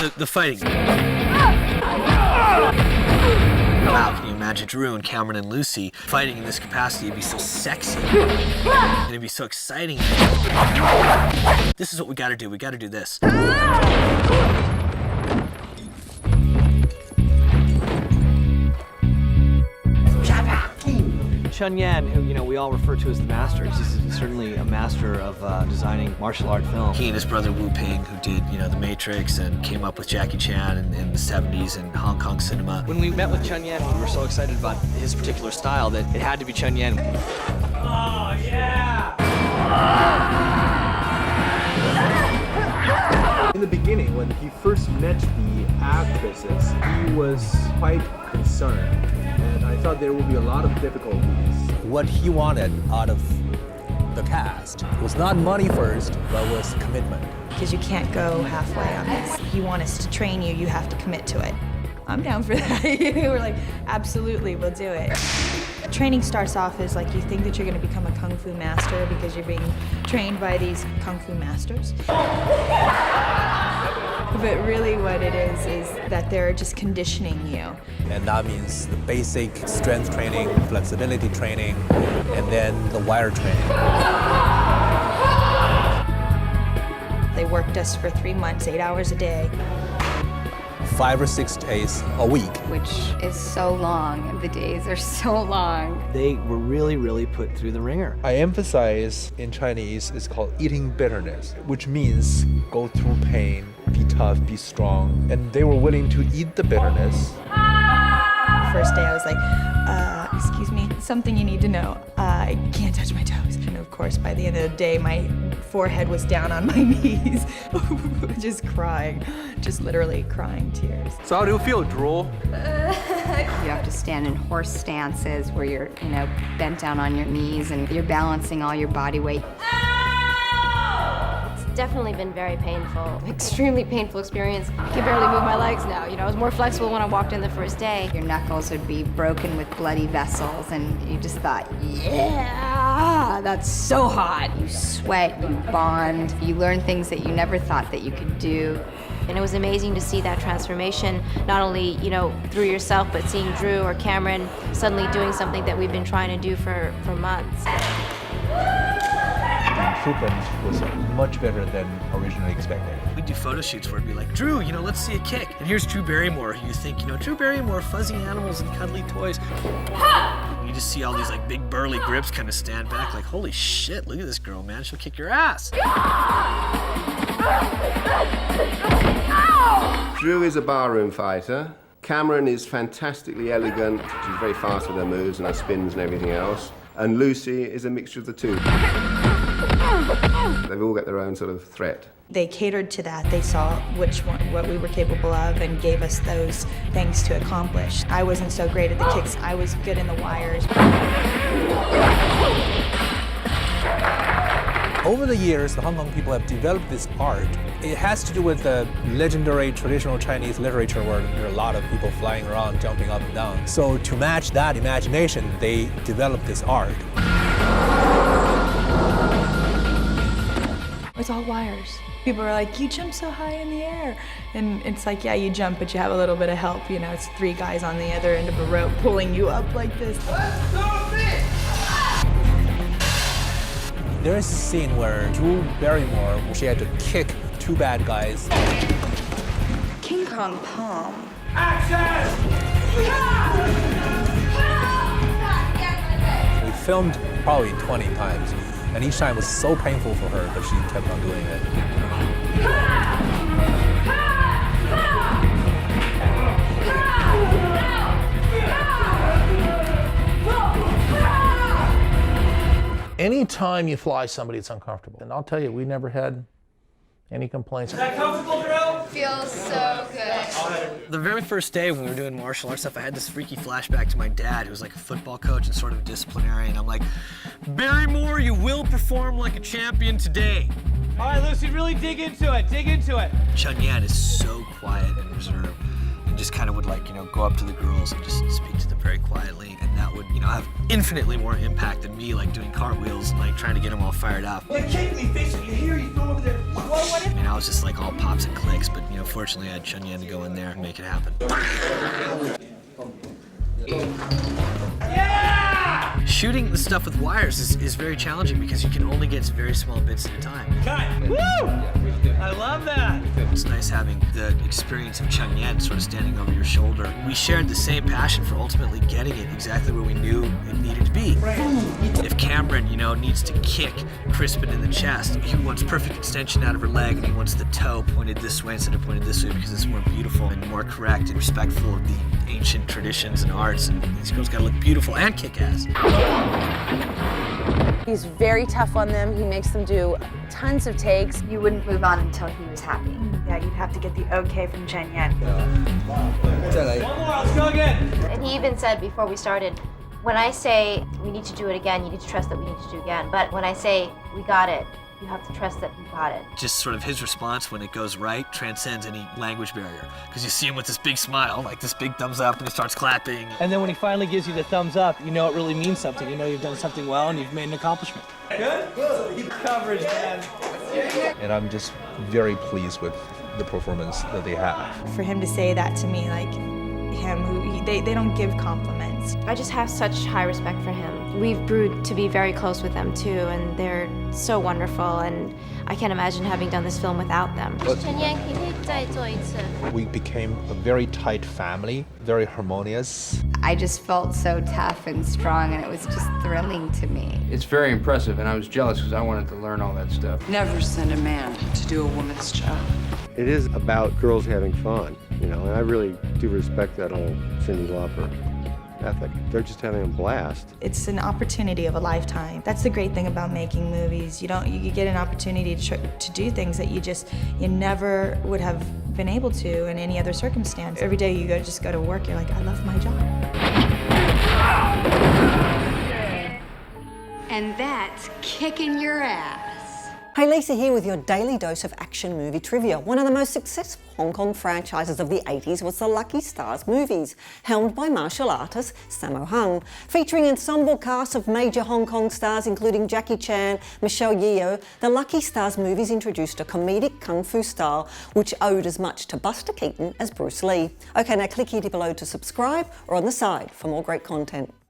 the fighting. Wow, can you imagine Drew and Cameron and Lucy fighting in this capacity? It'd be so sexy. And it'd be so exciting. This is what we gotta do. We gotta do this. Yuen, who we all refer to as the master, he's certainly a master of designing martial art film. He and his brother Wu Ping, who did The Matrix and came up with Jackie Chan in the 70s in Hong Kong cinema. When we met with Yuen, we were so excited about his particular style that it had to be Yuen. Oh yeah! In the beginning, when he first met the actresses, he was quite concerned, and I thought there would be a lot of difficulties. What he wanted out of the cast was not money first, but was commitment. Because you can't go halfway on this. If you want us to train you, you have to commit to it. I'm down for that. We're like, absolutely, we'll do it. Training starts off as like you think that you're going to become a kung fu master because you're being trained by these kung fu masters. But really what it is that they're just conditioning you. And that means the basic strength training, flexibility training, and then the wire training. They worked us for 3 months, 8 hours a day. 5 or 6 days a week. Which is so long. The days are so long. They were really put through the ringer. I emphasize in Chinese, it's called eating bitterness, which means go through pain, be tough, be strong. And they were willing to eat the bitterness. First day I was like, excuse me, something you need to know. I can't touch my toes. And of course, by the end of the day, my forehead was down on my knees, just crying, just literally crying tears. So how do you feel, Drew? You have to stand in horse stances where you're, bent down on your knees and you're balancing all your body weight. Definitely been very painful, extremely painful experience. I can barely move my legs now. I was more flexible when I walked in the first day. Your knuckles would be broken with bloody vessels and you just thought, yeah, that's so hot. You sweat, you bond, you learn things that you never thought that you could do. And it was amazing to see that transformation, not only, through yourself, but seeing Drew or Cameron suddenly doing something that we've been trying to do for months. The improvement was much better than originally expected. We'd do photo shoots where it'd be like, Drew, let's see a kick. And here's Drew Barrymore, who you think, Drew Barrymore, fuzzy animals and cuddly toys. You just see all these like big burly grips kind of stand back like, holy shit, look at this girl, man, she'll kick your ass. Drew is a barroom fighter. Cameron is fantastically elegant. She's very fast with her moves and her spins and everything else. And Lucy is a mixture of the two. They've all got their own sort of threat. They catered to that. They saw what we were capable of and gave us those things to accomplish. I wasn't so great at the kicks. I was good in the wires. Over the years, the Hong Kong people have developed this art. It has to do with the legendary traditional Chinese literature where there are a lot of people flying around, jumping up and down. So to match that imagination, they developed this art. It's all wires. People are like, you jump so high in the air. And it's like, yeah, you jump, but you have a little bit of help. It's 3 guys on the other end of a rope pulling you up like this. There's a scene where Drew Barrymore, she had to kick 2 bad guys. King Kong palm. We filmed probably 20 times, and each time was so painful for her, but she kept on doing it. Anytime you fly somebody, it's uncomfortable. And I'll tell you, we never had any complaints. Is that comfortable, Drew? Feels so good. The very first day when we were doing martial arts stuff, I had this freaky flashback to my dad, who was like a football coach and sort of a disciplinarian. I'm like, Barrymore, you will perform like a champion today. All right, Lucy, really dig into it. Dig into it. Yuen is so quiet and reserved. And just kind of would like, go up to the girls and just speak to them very quietly, and that would, have infinitely more impact than me like doing cartwheels and like trying to get them all fired up. Well, kick me, face it. You hear you go over there. What if? I mean, I was just like all pops and clicks, but fortunately I had Cheung Yuen to go in there and make it happen. Yeah! Shooting the stuff with wires is very challenging because you can only get very small bits at a time. Cut! Woo! I love that! It's nice having the experience of Cheung Yuen sort of standing over your shoulder. We shared the same passion for ultimately getting it exactly where we knew it needed to be. If Cameron, needs to kick Crispin in the chest, he wants perfect extension out of her leg, and he wants the toe pointed this way instead of pointed this way because it's more beautiful and more correct and respectful of the ancient traditions and arts, and these girls gotta look beautiful and kick-ass. He's very tough on them. He makes them do tons of takes. You wouldn't move on until he was happy. Yeah, you'd have to get the okay from Cheung Yuen. One more, let's go again! And he even said before we started, when I say we need to do it again, you need to trust that we need to do it again. But when I say we got it, you have to trust that we got it. Just sort of his response when it goes right transcends any language barrier. Because you see him with this big smile, like this big thumbs up, and he starts clapping. And then when he finally gives you the thumbs up, it really means something. You've done something well and you've made an accomplishment. Good? Good. Coverage, man. And I'm just very pleased with the performance that they have. For him to say that to me, like they don't give compliments. I just have such high respect for him. We've brewed to be very close with them too, and they're so wonderful, and I can't imagine having done this film without them. We became a very tight family, very harmonious. I just felt so tough and strong, and it was just thrilling to me. It's very impressive, and I was jealous because I wanted to learn all that stuff. Never send a man to do a woman's job. It is about girls having fun, and I really do respect that whole Cyndi Lauper ethic. They're just having a blast. It's an opportunity of a lifetime. That's the great thing about making movies. You get an opportunity to do things that you never would have been able to in any other circumstance. Every day you just go to work, you're like, I love my job. And that's kicking your ass. Hey, Lisa here with your daily dose of action movie trivia. One of the most successful Hong Kong franchises of the 80s was the Lucky Stars movies, helmed by martial artist Sammo Hung. Featuring ensemble cast of major Hong Kong stars including Jackie Chan, Michelle Yeoh, the Lucky Stars movies introduced a comedic kung fu style which owed as much to Buster Keaton as Bruce Lee. Okay, now click here below to subscribe or on the side for more great content.